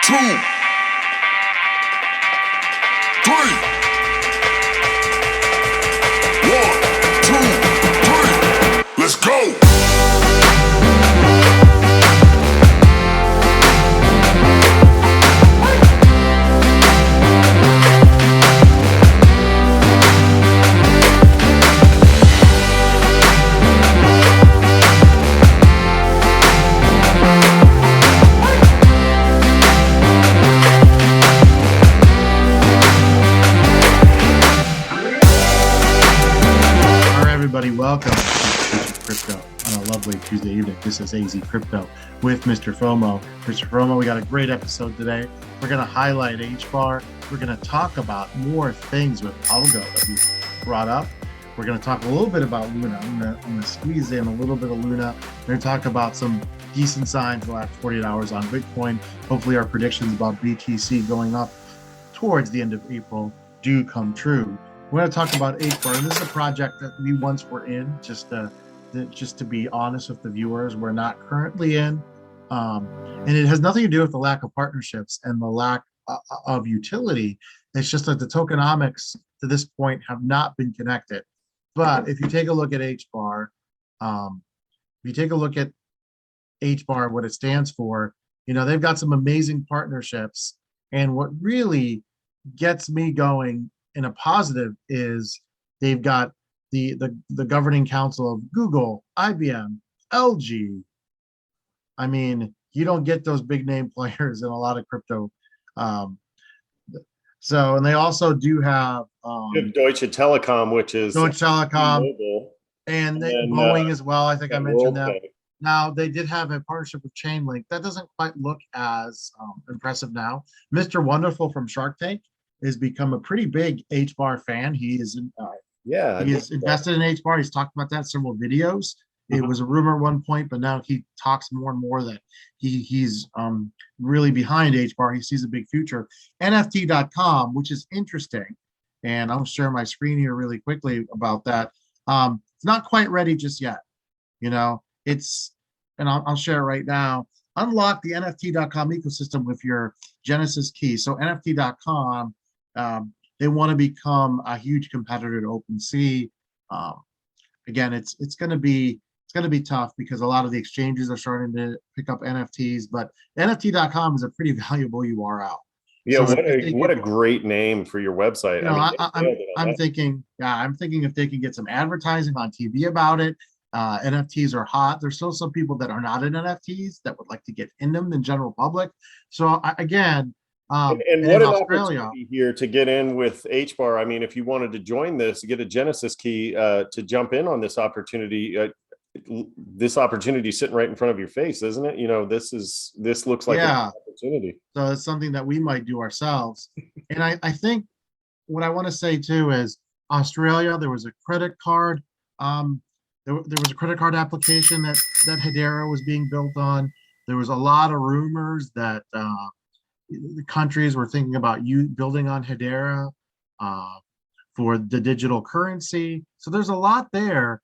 2, 3. 1, 2, 3. Let's go. Welcome to HBAR on a lovely Tuesday evening. This is AZcrypto with MrFOMO. MrFOMO, we got a great episode today. We're going to highlight HBAR. We're going to talk about more things with ALGO that we brought up. We're going to talk a little bit about Luna. I'm going to squeeze in a little bit of Luna. We're going to talk about some decent signs the last 48 hours on Bitcoin. Hopefully our predictions about BTC going up towards the end of April do come true. We're going to talk about HBAR, and this is a project that we once were in, just to be honest with the viewers, we're not currently in. And it has nothing to do with the lack of partnerships and the lack of utility. It's just that the tokenomics to this point have not been connected. But if you take a look at HBAR, what it stands for, you know, they've got some amazing partnerships. And what really gets me going in a positive is they've got the governing council of Google, IBM, LG. I mean, you don't get those big name players in a lot of crypto. And they also do have Deutsche Telekom, which is Deutsche Telekom, mobile, and Boeing as well. I think I mentioned that. Now, they did have a partnership with Chainlink. That doesn't quite look as impressive now. Mr. Wonderful from Shark Tank has become a pretty big HBAR fan. He is invested in HBAR. He's talked about that in several videos. It was a rumor at one point, but now he talks more and more that he's really behind HBAR. He sees a big future. NFT.com, which is interesting, and I'll share my screen here really quickly about that. It's not quite ready just yet. You know, I'll share it right now. Unlock the NFT.com ecosystem with your Genesis key. So NFT.com, they want to become a huge competitor to OpenSea. Again, it's going to be tough because a lot of the exchanges are starting to pick up NFTs, but NFT.com is a pretty valuable URL. Yeah, so what a great name for your website. You know, I'm thinking if they can get some advertising on TV about it. NFTs are hot. There's still some people that are not in NFTs that would like to get in them, the general public. So again, and what an opportunity here to get in with HBAR. I mean, if you wanted to join this, get a Genesis key to jump in on this opportunity. This opportunity is sitting right in front of your face, isn't it? You know, this looks like an opportunity. So it's something that we might do ourselves. And I think what I want to say too is Australia. There was a credit card. There was a credit card application that Hedera was being built on. There was a lot of rumors that the countries were thinking about building on Hedera for the digital currency. So there's a lot there.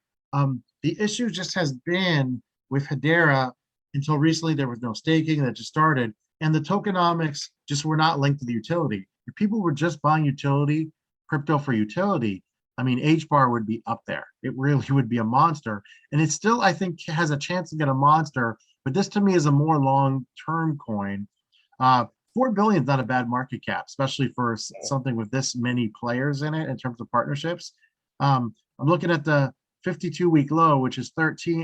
The issue just has been with Hedera until recently there was no staking that just started, and the tokenomics just were not linked to the utility. If people were just buying utility, crypto for utility, I mean, HBAR would be up there. It really would be a monster. And it still, I think, has a chance to get a monster, but this to me is a more long-term coin. 4 billion is not a bad market cap, especially for something with this many players in it in terms of partnerships. I'm looking at the 52-week low, which is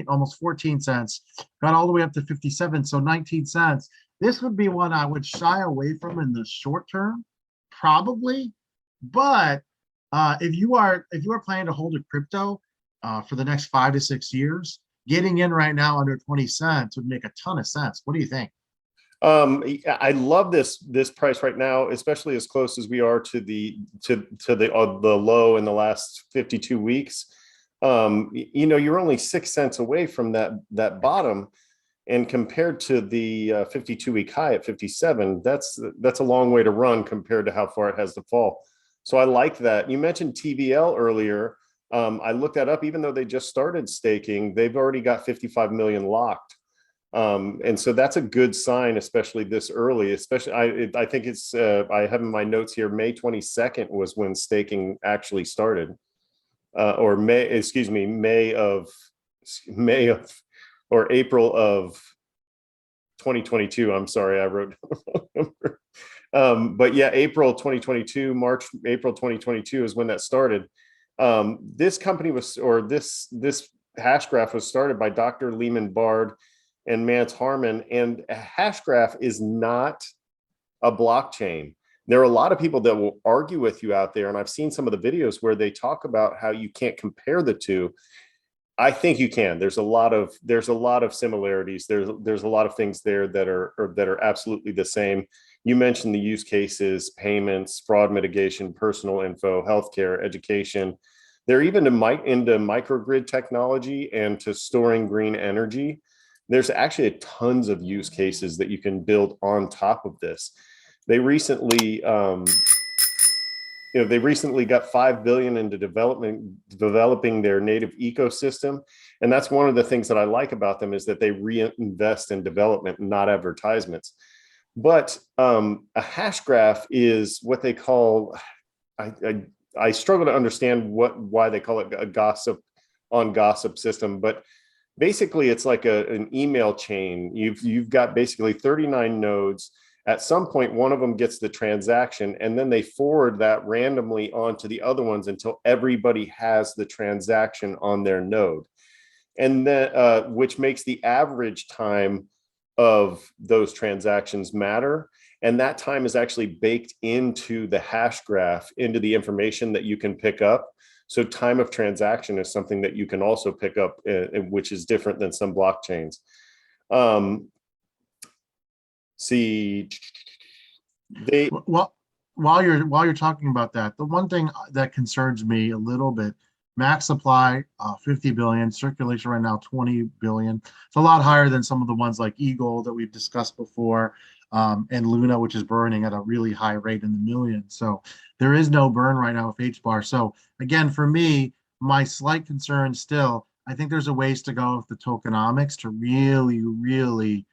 almost 14 cents, got all the way up to 57, so 19 cents. This would be one I would shy away from in the short term, probably, but if you are planning to hold a crypto for the next 5 to 6 years, getting in right now under 20 cents would make a ton of sense. What do you think? I love this price right now, especially as close as we are to the low in the last 52 weeks. You know, you're only 6 cents away from that bottom, and compared to the 52-week high at 57, that's a long way to run compared to how far it has to fall. So I like that. You mentioned TVL earlier. I looked that up. Even though they just started staking, they've already got 55 million locked. And so that's a good sign, especially this early. Especially, I think it's I have in my notes here, May 22nd was when staking actually started, or May of or April of 2022. I'm sorry, I wrote but yeah, April 2022, April 2022 is when that started. This company was, or this Hashgraph was started by Dr. Lehman Bard and Mance Harmon, and a Hashgraph is not a blockchain. There are a lot of people that will argue with you out there, and I've seen some of the videos where they talk about how you can't compare the two. I think you can. There's a lot of similarities. There's a lot of things there that are absolutely the same. You mentioned the use cases, payments, fraud mitigation, personal info, healthcare, education. They're even into microgrid technology and to storing green energy. There's actually tons of use cases that you can build on top of this. They recently got $5 billion into developing their native ecosystem. And that's one of the things that I like about them, is that they reinvest in development, not advertisements. But a hash graph is what they call, I struggle to understand why they call it a gossip on gossip system, but basically it's like an email chain. You've got basically 39 nodes. At some point, one of them gets the transaction, and then they forward that randomly onto the other ones until everybody has the transaction on their node. And then, which makes the average time of those transactions matter. And that time is actually baked into the hash graph, into the information that you can pick up. So time of transaction is something that you can also pick up, which is different than some blockchains. Well, while you're talking about that, the one thing that concerns me a little bit, max supply 50 billion, circulation right now 20 billion. It's a lot higher than some of the ones like Eagle that we've discussed before, and Luna, which is burning at a really high rate in the millions. So there is no burn right now with HBAR. So again, for me, my slight concern still, I think there's a ways to go with the tokenomics to really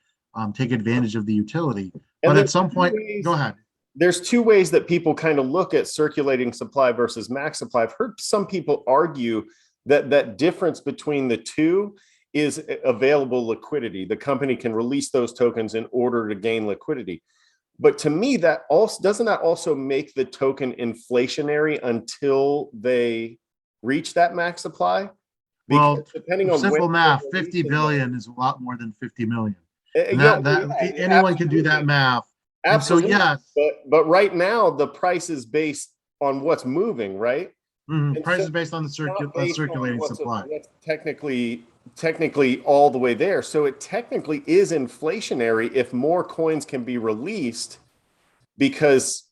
take advantage of the utility. But at some point, go ahead. There's two ways that people kind of look at circulating supply versus max supply. I've heard some people argue that difference between the two is available liquidity. The company can release those tokens in order to gain liquidity. But to me, that also doesn't that also make the token inflationary until they reach that max supply? Because well, depending on simple math, 50 billion is a lot more than 50 million. Anyone can do that math. Absolutely. And so yes, but right now the price is based on what's moving, right? Price is based on the circulating supply. That's technically all the way there. So it technically is inflationary if more coins can be released, because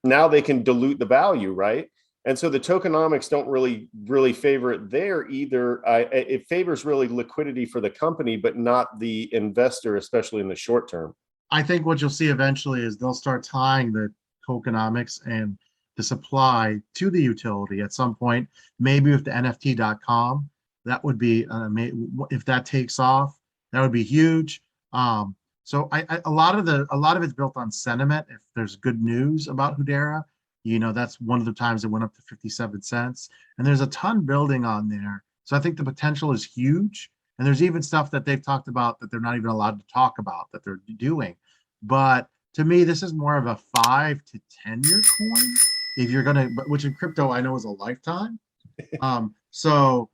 now they can dilute the value, right? And so the tokenomics don't really favor it there either. It favors really liquidity for the company, but not the investor, especially in the short term. I think what you'll see eventually is they'll start tying the tokenomics and the supply to the utility at some point, maybe with the NFT.com. That would be, if that takes off, that would be huge. So a lot of it's built on sentiment. If there's good news about Hedera, that's one of the times it went up to 57 cents. And there's a ton building on there. So I think the potential is huge. And there's even stuff that they've talked about that they're not even allowed to talk about that they're doing. But to me, this is more of a 5 to 10 year coin. If you're going to, which in crypto, I know is a lifetime. So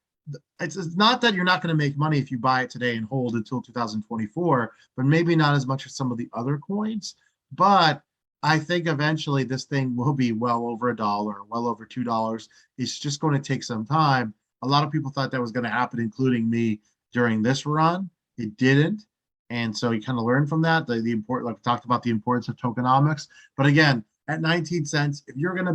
it's not that you're not going to make money if you buy it today and hold until 2024, but maybe not as much as some of the other coins. But I think eventually this thing will be well over $1, well over $2. It's just going to take some time. A lot of people thought that was going to happen, including me, during this run. It didn't. And so you kind of learn from that. The important, like we talked about, the importance of tokenomics. But again, at 19 cents, if you're gonna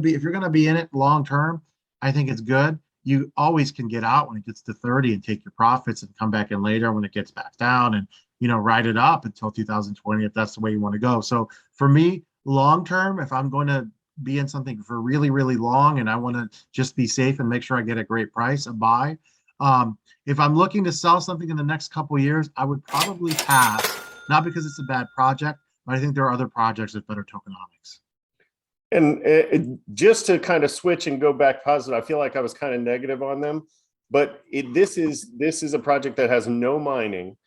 be in it long term, I think it's good. You always can get out when it gets to 30 and take your profits and come back in later when it gets back down and ride it up until 2020 if that's the way you want to go. So for me, long term, if I'm going to be in something for really, really long and I want to just be safe and make sure I get a great price, a buy. If I'm looking to sell something in the next couple of years, I would probably pass, not because it's a bad project, but I think there are other projects with better tokenomics. And just to kind of switch and go back positive, I feel like I was kind of negative on them, but this is a project that has no mining.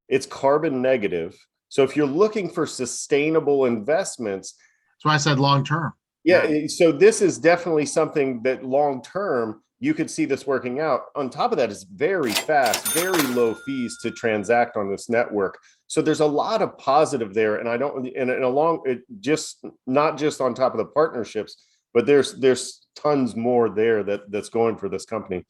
It's carbon negative. So if you're looking for sustainable investments, That's why I said long term. yeah. So this is definitely something that long term you could see this working out. On top of that, it's very fast, very low fees to transact on this network. So there's a lot of positive there, and I don't, and along it, just not just on top of the partnerships, but there's tons more there that's going for this company.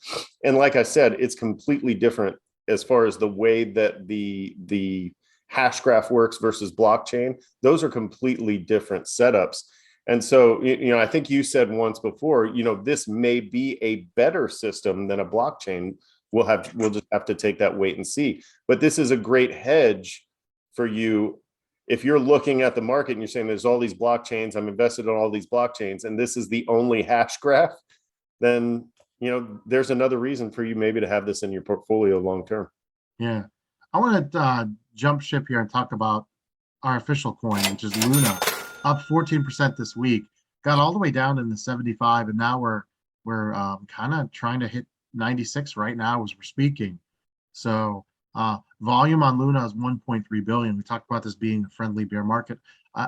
And like I said, it's completely different as far as the way that the hash graph works versus blockchain. Those are completely different setups. And so, I think you said once before, this may be a better system than a blockchain. We'll just have to take that wait and see. But this is a great hedge for you. If you're looking at the market and you're saying there's all these blockchains, I'm invested in all these blockchains, and this is the only hash graph, then, there's another reason for you maybe to have this in your portfolio long term. Yeah. I want to jump ship here and talk about our official coin, which is Luna, up 14% this week, got all the way down in the 75, and now we're kind of trying to hit 96 right now as we're speaking. So volume on Luna is 1.3 billion. We talked about this being a friendly bear market.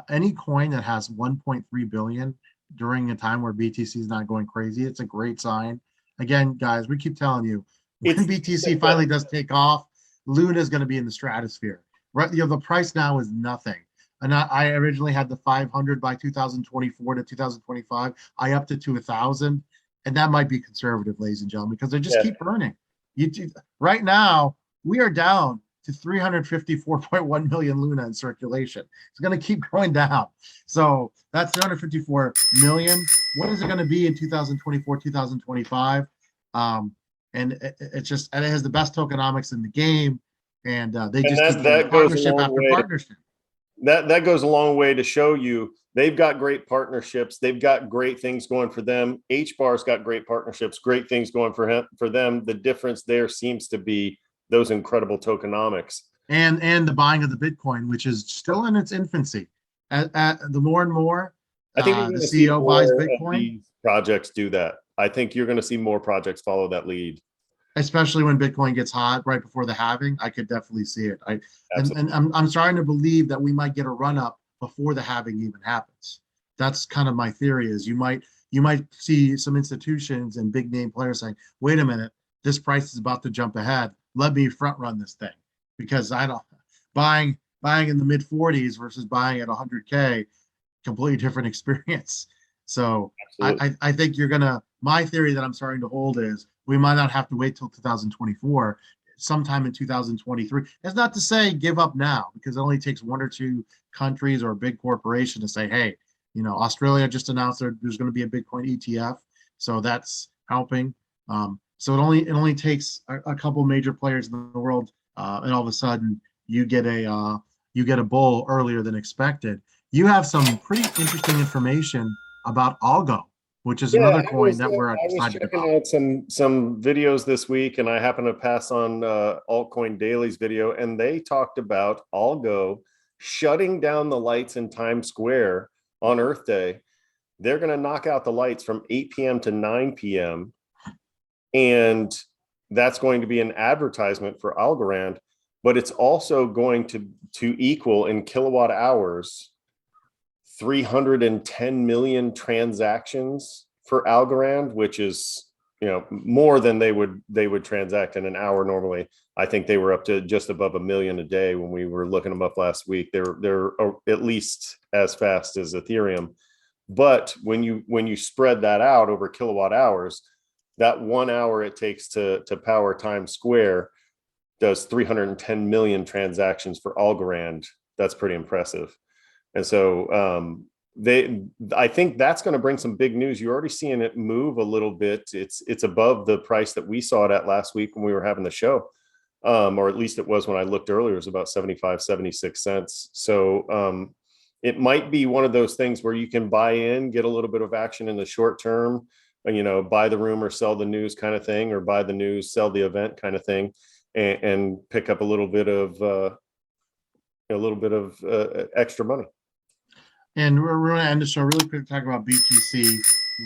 Any coin that has 1.3 billion during a time where BTC is not going crazy, it's a great sign. Again, guys, we keep telling you, when BTC finally does take off, Luna is going to be in the stratosphere. Right? The price now is nothing. And I originally had the 500 by 2024 to 2025. I upped it to 1,000, and that might be conservative, ladies and gentlemen, because they just keep burning. Right now, we are down to 354.1 million Luna in circulation. It's going to keep going down. So that's 354 million. What is it going to be in 2024, 2025? And it has the best tokenomics in the game, and they just keep doing partnership after partnership. That goes a long way to show you they've got great partnerships. They've got great things going for them. HBAR's got great partnerships, great things going for them. The difference there seems to be those incredible tokenomics and the buying of the Bitcoin, which is still in its infancy. The more and more, I think the CEO buys Bitcoin. These projects do that. I think you're going to see more projects follow that lead. Especially when Bitcoin gets hot right before the halving, I could definitely see it. And I'm starting to believe that we might get a run up before the halving even happens. That's kind of my theory. Is you might see some institutions and big name players saying, "Wait a minute, this price is about to jump ahead. Let me front run this thing," because I don't buying in the mid 40s versus buying at 100K, completely different experience. So I think you're gonna. My theory that I'm starting to hold is we might not have to wait till 2024, sometime in 2023. It's not to say give up now, because it only takes one or two countries or a big corporation to say, hey, Australia just announced there's going to be a Bitcoin ETF, so that's helping. So it only takes a couple major players in the world, and all of a sudden you get a bull earlier than expected. You have some pretty interesting information about ALGO, which is another coin that we're excited about. I was checking out some videos this week, and I happened to pass on Altcoin Daily's video, and they talked about ALGO shutting down the lights in Times Square on Earth Day. They're going to knock out the lights from 8 p.m. to 9 p.m. And that's going to be an advertisement for Algorand, but it's also going to equal in kilowatt hours 310 million transactions for Algorand, which is more than they would transact in an hour normally. I think they were up to just above 1 million a day when we were looking them up last week. They're at least as fast as Ethereum, but when you spread that out over kilowatt hours, that 1 hour it takes to power Times Square does 310 million transactions for Algorand. That's pretty impressive. And so I think that's going to bring some big news. You're already seeing it move a little bit. It's above the price that we saw it at last week when we were having the show, or at least it was when I looked earlier. It was about 75, 76 cents. So it might be one of those things where you can buy in, get a little bit of action in the short term, buy the rumor, sell the news kind of thing, or buy the news, sell the event kind of thing, and pick up a little bit of extra money. And we're going to end the show really quick to talk about BTC.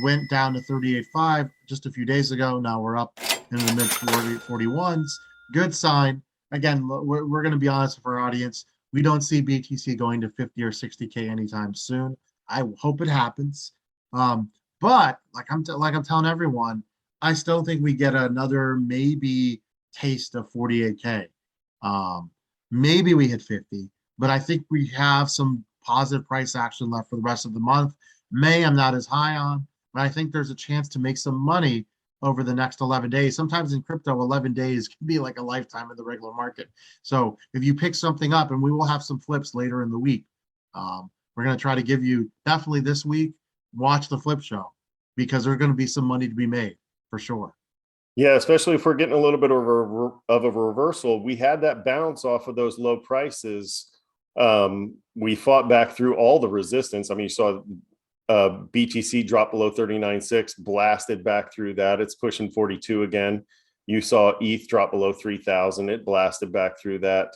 Went down to 38.5 just a few days ago. Now we're up into the mid 41s. Good sign. Again, we're going to be honest with our audience. We don't see BTC going to 50 or 60K anytime soon. I hope it happens. But like I'm telling everyone, I still think we get another maybe taste of 48K. Maybe we hit 50, but I think we have some positive price action left for the rest of the month. May, I'm not as high on, but I think there's a chance to make some money over the next 11 days. Sometimes in crypto, 11 days can be like a lifetime in the regular market. So if you pick something up, and we will have some flips later in the week, we're going to try to give you definitely this week, watch the flip show, because there's going to be some money to be made for sure. Yeah, especially if we're getting a little bit of a reversal. We had that bounce off of those low prices. We fought back through all the resistance. I mean, you saw BTC drop below 39.6, blasted back through that. It's pushing 42 again. You saw ETH drop below 3,000. It blasted back through that.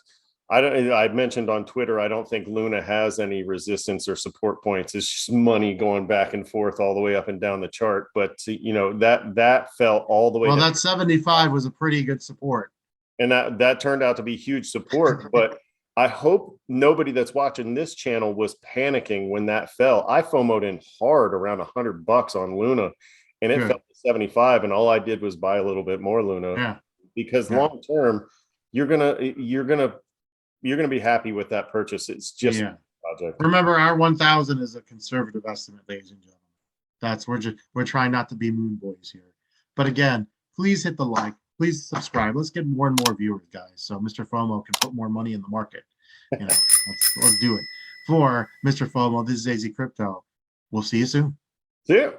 I mentioned on Twitter, I don't think Luna has any resistance or support points. It's just money going back and forth all the way up and down the chart. But that fell all the way Well, down. that 75 was a pretty good support. And that turned out to be huge support. But I hope nobody that's watching this channel was panicking when that fell. I FOMO'd in hard around $100 on Luna, and it fell to 75. And all I did was buy a little bit more Luna, because long term, you're gonna be happy with that purchase. It's just a project. Remember, our 1,000 is a conservative estimate, ladies and gentlemen. We're trying not to be moon boys here. But again, please hit the like. Please subscribe. Let's get more and more viewers, guys, so Mr. FOMO can put more money in the market. Let's do it. For Mr. FOMO, this is AZcrypto. We'll see you soon. See ya.